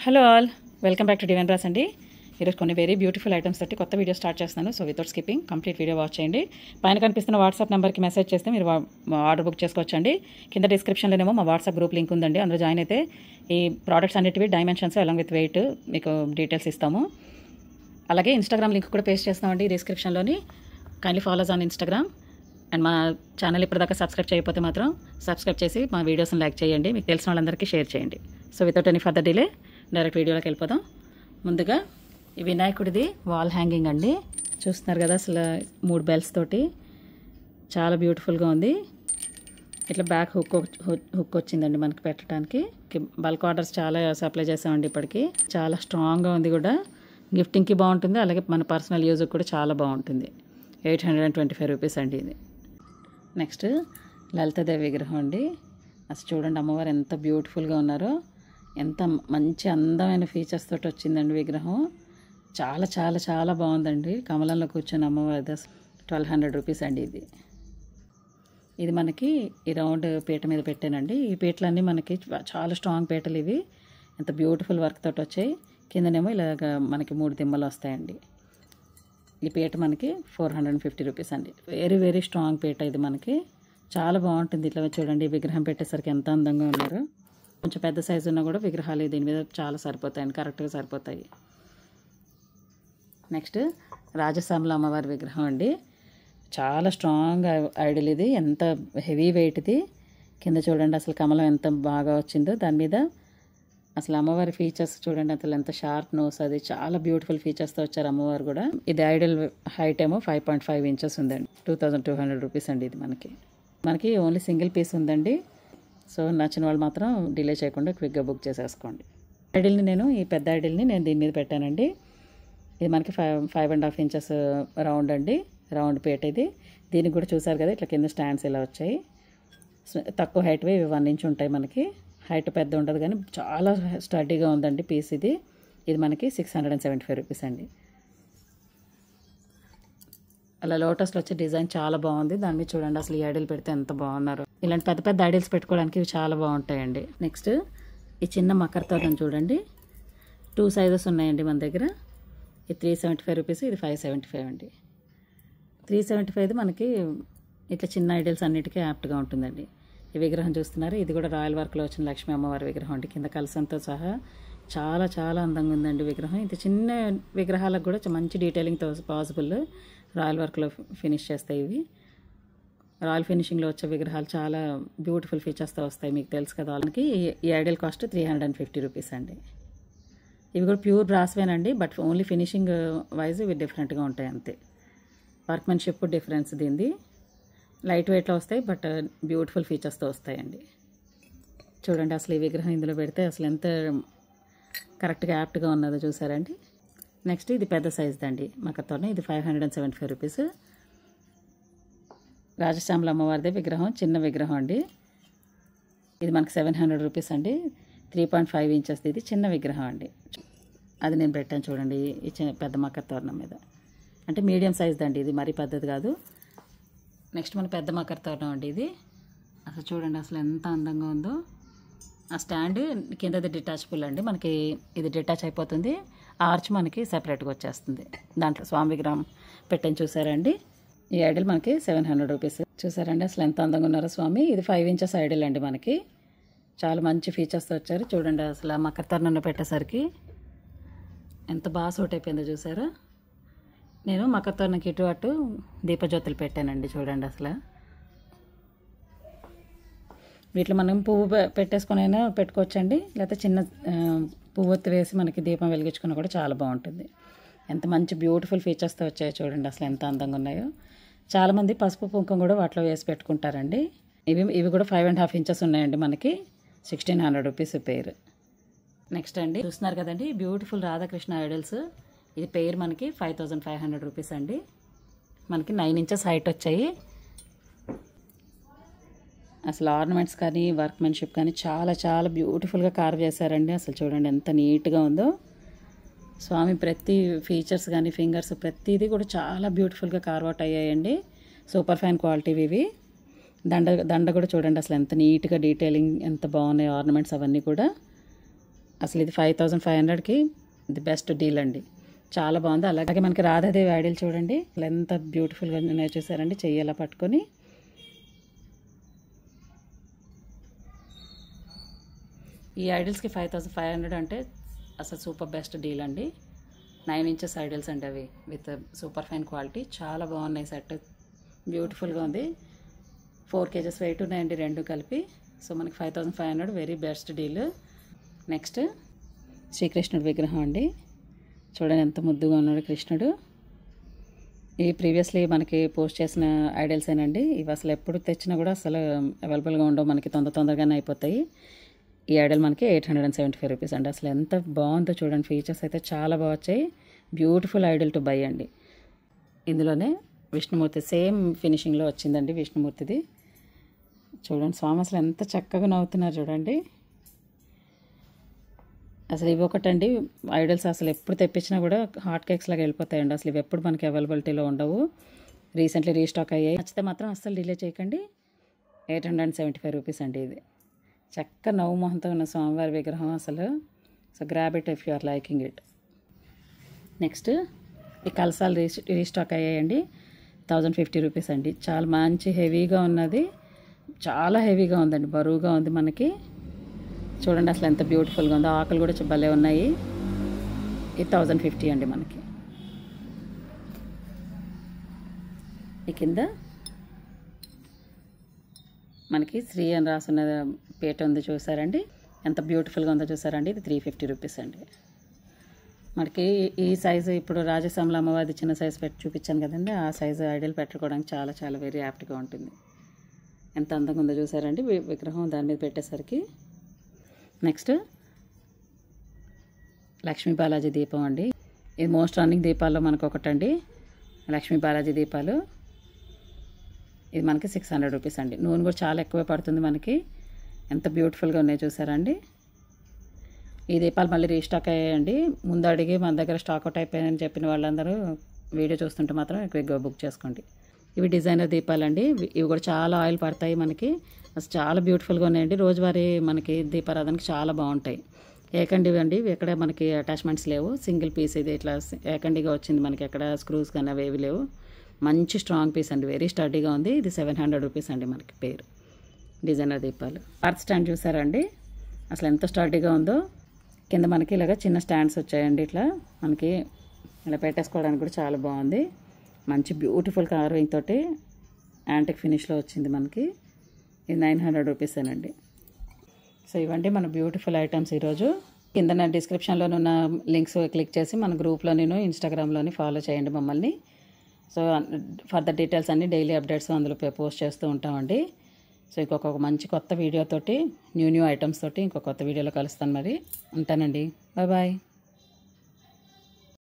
Hello all, welcome back to divine brass అండి. ఈరోజు కొన్ని వెరీ బ్యూటిఫుల్ ఐటమ్స్ తోటి కొత్త వీడియో స్టార్ట్ చేస్తున్నాను. So without skipping complete video watch చేయండి. పైన కనిపిస్తున్న వాట్సాప్ నెంబర్కి మెసేజ్ చేస్తే మీరు ఆర్డర్ బుక్ చేసుకోవచ్చండి. కింద డిస్క్రిప్షన్లోనేమో మా వాట్సాప్ గ్రూప్ లింక్ ఉందండి. అందులో జాయిన్ అయితే ఈ ప్రోడక్ట్స్ అన్నిటివి డైమెన్షన్స్ అలాంగ్ విత్ వెయిట్ మీకు డీటెయిల్స్ ఇస్తాము. అలాగే ఇన్స్టాగ్రామ్ లింక్ కూడా పేస్ట్ చేస్తామండి డిస్క్రిప్షన్లోని. Kindly follow us on Instagram. And మా ఛానల్ ఇప్పటిదాకా సబ్స్క్రైబ్ చేయకపోతే మాత్రం సబ్స్క్రైబ్ చేసి మా వీడియోస్ని లైక్ చేయండి. మీకు తెలిసిన వాళ్ళందరికీ షేర్ చేయండి. So without any further delay direct వీడియోలోకి వెళ్ళిపోదాం. ముందుగా ఈ వినాయకుడిది వాల్ హ్యాంగింగ్ అండి. చూస్తున్నారు కదా, అసలు 3 బెల్స్ తోటి చాలా బ్యూటిఫుల్గా ఉంది. ఇట్లా బ్యాక్ హుక్ వచ్చిందండి మనకి పెట్టడానికి. బల్క్ ఆర్డర్స్ చాలా సప్లై చేసామండి ఇప్పటికి. చాలా స్ట్రాంగ్గా ఉంది కూడా. గిఫ్టింగ్కి బాగుంటుంది, అలాగే మన పర్సనల్ యూజ్కి కూడా చాలా బాగుంటుంది. 825 రూపీస్ అండి ఇది. నెక్స్ట్ లలితాదేవి విగ్రహం అండి. అసలు చూడండి అమ్మవారు ఎంత బ్యూటిఫుల్గా ఉన్నారో, ఎంత మంచి అందమైన ఫీచర్స్ తోటి వచ్చిందండి విగ్రహం. చాలా చాలా చాలా బాగుందండి. కమలంలో కూర్చొని అమ్మవారి 1200 రూపీస్ అండి ఇది. ఇది మనకి ఈ రౌండ్ పీట మీద పెట్టానండి. ఈ పీటలన్నీ మనకి చాలా స్ట్రాంగ్ పీటలు ఇవి. ఎంత బ్యూటిఫుల్ వర్క్ తోటి వచ్చాయి. కిందనేమో ఇలాగ మనకి 3 దిమ్మలు వస్తాయండి. ఈ పీట మనకి 450 రూపీస్ అండి. వెరీ వెరీ స్ట్రాంగ్ పీట ఇది మనకి. చాలా బాగుంటుంది. ఇట్లా చూడండి విగ్రహం పెట్టేసరికి ఎంత అందంగా ఉన్నారు. కొంచెం పెద్ద సైజు ఉన్నా కూడా విగ్రహాలు దీని మీద చాలా సరిపోతాయండి, కరెక్ట్గా సరిపోతాయి. నెక్స్ట్ రాజశ్యామల అమ్మవారి విగ్రహం అండి. చాలా స్ట్రాంగ్ ఐడల్ ఇది. ఎంత హెవీ వెయిట్ ఇది. కింద చూడండి అసలు కమలం ఎంత బాగా వచ్చిందో దాని మీద. అసలు అమ్మవారి ఫీచర్స్ చూడండి, అసలు ఎంత షార్ప్ నోస్, అది చాలా బ్యూటిఫుల్ ఫీచర్స్తో వచ్చారు అమ్మవారు కూడా. ఇది ఐడల్ హైట్ ఏమో 5.5 ఇంచెస్ ఉందండి. 2200 రూపీస్ అండి ఇది మనకి ఓన్లీ సింగిల్ పీస్ ఉందండి. సో నచ్చిన వాళ్ళు మాత్రం డిలే చేయకుండా క్విక్గా బుక్ చేసేసుకోండి. ఈ పెద్ద ఐడల్ని నేను దీని మీద పెట్టానండి. ఇది మనకి 5.5 ఇంచెస్ రౌండ్ అండి. రౌండ్ పీట ఇది. దీనికి కూడా చూసారు కదా, ఇట్లా కింద స్టాండ్స్ ఇలా వచ్చాయి. తక్కువ హైట్వి ఇవి 1 ఇంచ్ ఉంటాయి మనకి. హైట్ పెద్ద ఉండదు కానీ చాలా స్టడీగా ఉందండి పీస్ ఇది. ఇది మనకి 675 రూపీస్ అండి. అలా లోటస్లో వచ్చే డిజైన్ చాలా బాగుంది. దాని మీద చూడండి అసలు ఈ ఐడల్ పెడితే ఎంత బాగున్నారు. ఇలాంటి పెద్ద పెద్ద ఐడల్స్ పెట్టుకోవడానికి ఇవి చాలా బాగుంటాయండి. నెక్స్ట్ ఈ చిన్న మకర తోరణం చూడండి. 2 సైజెస్ ఉన్నాయండి మన దగ్గర. ఇది 375 రూపీస్, ఇది 575 అండి. 375 మనకి ఇట్లా చిన్న ఐడల్స్ అన్నిటికీ యాప్ట్గా ఉంటుందండి. ఈ విగ్రహం చూస్తున్నారు, ఇది కూడా రాయల్ వర్క్లో వచ్చిన లక్ష్మీ అమ్మవారి విగ్రహం అండి. కింద కలసంతో సహా చాలా చాలా అందంగా ఉందండి విగ్రహం. ఇది చిన్న విగ్రహాలకు కూడా మంచి డీటెయిలింగ్తో పాసిబుల్. రాయల్ వర్క్లో ఫినిష్ చేస్తాయి ఇవి. రాయల్ ఫినిషింగ్లో వచ్చే విగ్రహాలు చాలా బ్యూటిఫుల్ ఫీచర్స్తో వస్తాయి, మీకు తెలుసు కదా. వాళ్ళకి ఈ ఐడల్ కాస్ట్ 350 రూపీస్ అండి. ఇవి కూడా ప్యూర్ బ్రాస్వేనండి, బట్ ఓన్లీ ఫినిషింగ్ వైజ్ ఇవి డిఫరెంట్గా ఉంటాయి అంతే. వర్క్మెన్షిప్ డిఫరెన్స్ దీనిది. లైట్ వెయిట్లో వస్తాయి, బట్ బ్యూటిఫుల్ ఫీచర్స్తో వస్తాయండి. చూడండి అసలు ఈ విగ్రహం ఇందులో పెడితే అసలు ఎంత కరెక్ట్గా యాప్ట్గా ఉన్నదో చూసారండి. నెక్స్ట్ ఇది పెద్ద సైజ్ది అండి మకరతోరణం. ఇది 575 రూపీస్. రాజశ్యామల అమ్మవారిదే విగ్రహం, చిన్న విగ్రహం అండి. ఇది మనకి 700 రూపీస్ అండి. 3.5 ఇంచెస్ ఇది చిన్న విగ్రహం అండి. అది నేను పెట్టాను చూడండి ఈ పెద్ద మకరతోరణం మీద. అంటే మీడియం సైజ్ అండి ఇది, మరీ పెద్దది కాదు. నెక్స్ట్ మన పెద్ద మకరతోరణం అండి ఇది. అసలు చూడండి అసలు ఎంత అందంగా ఉందో. ఆ స్టాండ్ కిందది డిటాచబుల్ అండి. మనకి ఇది డిటాచ్ అయిపోతుంది. ఆర్చ్ మనకి సెపరేట్గా వచ్చేస్తుంది. దాంట్లో స్వామి విగ్రహం పెట్టని చూసారండి. ఈ ఐడల్ మనకి 700 రూపీస్. చూసారండి అసలు ఎంత అందంగా ఉన్నారో స్వామి. ఇది 5 ఇంచెస్ ఐడల్ అండి మనకి. చాలా మంచి ఫీచర్స్తో వచ్చారు. చూడండి అసలు ఆ మకరతోరణంలో పెట్టేసరికి ఎంత బాగా సూట్ అయిపోయిందో చూసారా. నేను మకరతోరణంకి ఇటు అటు దీపజ్యోతులు పెట్టానండి. చూడండి అసలు వీటిలో మనం పువ్వు పెట్టేసుకునైనా పెట్టుకోవచ్చండి, లేకపోతే చిన్న పువ్వొత్తి వేసి మనకి దీపం వెలిగించుకున్నా కూడా చాలా బాగుంటుంది. ఎంత మంచి బ్యూటిఫుల్ ఫీచర్స్తో వచ్చాయో చూడండి అసలు ఎంత అందంగా ఉన్నాయో. చాలామంది పసుపు కుంకుమ కూడా వాటిలో వేసి పెట్టుకుంటారండి. ఇవి కూడా 5.5 ఇంచెస్ ఉన్నాయండి మనకి. 1600 రూపీస్ పెయిర్. నెక్స్ట్ అండి చూస్తున్నారు కదండి బ్యూటిఫుల్ రాధాకృష్ణ ఐడల్స్. ఇది పెయిర్ మనకి 5500 రూపీస్ అండి. మనకి 9 ఇంచెస్ హైట్ వచ్చాయి. అసలు ఆర్నమెంట్స్ కానీ వర్క్మెన్షిప్ కానీ చాలా చాలా బ్యూటిఫుల్గా కార్వ్ చేశారండి. అసలు చూడండి ఎంత నీట్గా ఉందో. స్వామి ప్రతి ఫీచర్స్ కానీ ఫింగర్స్ ప్రతిదీ కూడా చాలా బ్యూటిఫుల్గా కార్వ్ అవుట్ అయ్యాయండి. సూపర్ ఫైన్ క్వాలిటీ ఇవి. దండ కూడా చూడండి అసలు ఎంత నీట్గా డీటెయిలింగ్ ఎంత బాగున్నాయి. ఆర్నమెంట్స్ అవన్నీ కూడా అసలు ఇది 5500కి ది బెస్ట్ డీల్ అండి. చాలా బాగుంది. అలాగే మనకి రాధాదేవి ఐడిల్ చూడండి అసలు ఎంత బ్యూటిఫుల్గా ఉన్నాయో చూసారండి. చెయ్యి ఎలా పట్టుకొని ఈ ఐడిల్స్కి 5500 అంటే అసలు సూపర్ బెస్ట్ డీల్ అండి. 9 ఇంచెస్ ఐడిల్స్ అండి అవి విత్ సూపర్ ఫైన్ క్వాలిటీ. చాలా బాగున్నాయి. సెట్ బ్యూటిఫుల్గా ఉంది. 4 kgs వెయిట్ ఉన్నాయండి రెండు కలిపి. సో మనకి 5500 వెరీ బెస్ట్ డీల్. నెక్స్ట్ శ్రీకృష్ణుడి విగ్రహం అండి. చూడండి ఎంత ముద్దుగా ఉన్నాడు కృష్ణుడు. ఈ ప్రీవియస్లీ మనకి పోస్ట్ చేసిన ఐడిల్స్ ఏనండి. ఇవి అసలు ఎప్పుడు తెచ్చినా కూడా అసలు అవైలబుల్గా ఉండవు, మనకి తొందరగానే అయిపోతాయి. ఈ ఐడల్ మనకి 875 రూపీస్ అండి. అసలు ఎంత బాగుందో చూడండి. ఫీచర్స్ అయితే చాలా బాగా వచ్చాయి. బ్యూటిఫుల్ ఐడల్ టు బై అండి. ఇందులోనే విష్ణుమూర్తి సేమ్ ఫినిషింగ్లో వచ్చిందండి విష్ణుమూర్తిది. చూడండి స్వామి అసలు ఎంత చక్కగా నవ్వుతున్నారు చూడండి. అసలు ఇవి ఒకటండి ఐడల్స్ అసలు ఎప్పుడు తెప్పించినా కూడా హాట్ కేక్స్ లాగా వెళ్ళిపోతాయండి. అసలు ఇవి ఎప్పుడు మనకి అవైలబిలిటీలో ఉండవు. రీసెంట్లీ రీస్టాక్ అయ్యాయి. నచ్చితే మాత్రం అస్సలు డిలే చేయకండి. 875 రూపీస్ అండి ఇది. చక్క నవ్వు మొహంతో ఉన్న స్వామివారి విగ్రహం అసలు. So grab it if you are liking it. Next ఈ కలసాలు రీస్టాక్ అయ్యాయండి. 1050 రూపీస్ అండి. చాలా మంచి హెవీగా ఉన్నది. చాలా హెవీగా ఉందండి, బరువుగా ఉంది మనకి. చూడండి అసలు ఎంత బ్యూటిఫుల్గా ఉందో. ఆకులు కూడా భలే ఉన్నాయి. ఇది 1050 అండి మనకి. ఈ కింద మనకి శ్రీ అని రాసున్న పీట ఉంది చూసారండి. ఎంత బ్యూటిఫుల్గా ఉందో చూసారండి. ఇది 350 రూపీస్ అండి. మనకి ఈ సైజు ఇప్పుడు రాజశ్యామల అమ్మవారి చిన్న సైజు పెట్టి చూపించాను కదండి. ఆ సైజు ఐడియల్ పెట్టుకోవడానికి చాలా చాలా వెరీ యాప్ట్గా ఉంటుంది. ఎంత అందంగా ఉందో చూసారండి విగ్రహం దాని మీద పెట్టేసరికి. నెక్స్ట్ లక్ష్మీ బాలాజీ దీపం అండి. ఇది మోస్ట్ రన్నింగ్ దీపాల్లో మనకు ఒకటండి. లక్ష్మీ బాలాజీ దీపాలు. ఇది మనకి 600 రూపీస్ అండి. నూనె కూడా చాలా ఎక్కువే పడుతుంది మనకి. ఎంత బ్యూటిఫుల్గా ఉన్నాయో చూసారండి. ఈ దీపాలు మళ్ళీ రీస్టాక్ అయ్యాయండి. ముందు అడిగి మన దగ్గర స్టాక్ అవుట్ అయిపోయాయని చెప్పిన వాళ్ళందరూ వీడియో చూస్తుంటే మాత్రం క్విక్గా బుక్ చేసుకోండి. ఇవి డిజైనర్ దీపాలండి. ఇవి కూడా చాలా ఆయిల్ పడతాయి మనకి. అసలు చాలా బ్యూటిఫుల్గా ఉన్నాయండి. రోజువారీ మనకి దీపారాధనకి చాలా బాగుంటాయి. ఏకండివి అండి. ఇవి ఎక్కడ మనకి అటాచ్మెంట్స్ లేవు. సింగిల్ పీస్ ఇది ఇట్లా ఏకండిగా వచ్చింది మనకి. ఎక్కడ స్క్రూస్ కానీ అవి ఏవి లేవు. మంచి స్ట్రాంగ్ పీస్ అండి. వెరీ స్టడీగా ఉంది. ఇది 700 రూపీస్ అండి మనకి పేరు. డిజైనర్ దీపాలు. అర్త్ స్టాండ్ చూసారండి అసలు ఎంత స్టడీగా ఉందో. కింద మనకి ఇలాగ చిన్న స్టాండ్స్ వచ్చాయండి. ఇట్లా మనకి ఇలా పెట్టేసుకోవడానికి కూడా చాలా బాగుంది. మంచి బ్యూటిఫుల్ కార్వింగ్ తోటి యాంటిక్ ఫినిష్లో వచ్చింది మనకి. ఇది 900 రూపీసేనండి. సో ఇవండి మన బ్యూటిఫుల్ ఐటమ్స్ ఈరోజు. కింద నా డిస్క్రిప్షన్లో ఉన్న లింక్స్ క్లిక్ చేసి మన గ్రూప్లో నేను ఇన్స్టాగ్రామ్లోని ఫాలో చేయండి మమ్మల్ని. సో ఫర్దర్ డీటెయిల్స్ అన్నీ డైలీ అప్డేట్స్ అందులో పోస్ట్ చేస్తూ ఉంటామండి. సో ఇంకొక మంచి కొత్త వీడియోతోటి న్యూ ఐటమ్స్ తోటి ఇంకొక కొత్త వీడియోలో కలుస్తాను. మరి ఉంటానండి. Bye bye.